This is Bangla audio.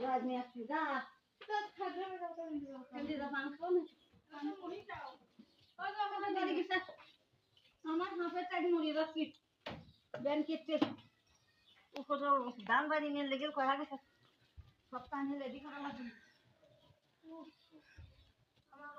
রাজ নিয়ে আসছি যা আমার হাঁপের চাকরি মরিয়ে যাচ্ছি ব্যাংকের দান বাড়ি নিয়ে লেগে করা গেছে সপ্তাহে রেডি করা লাগবে আমার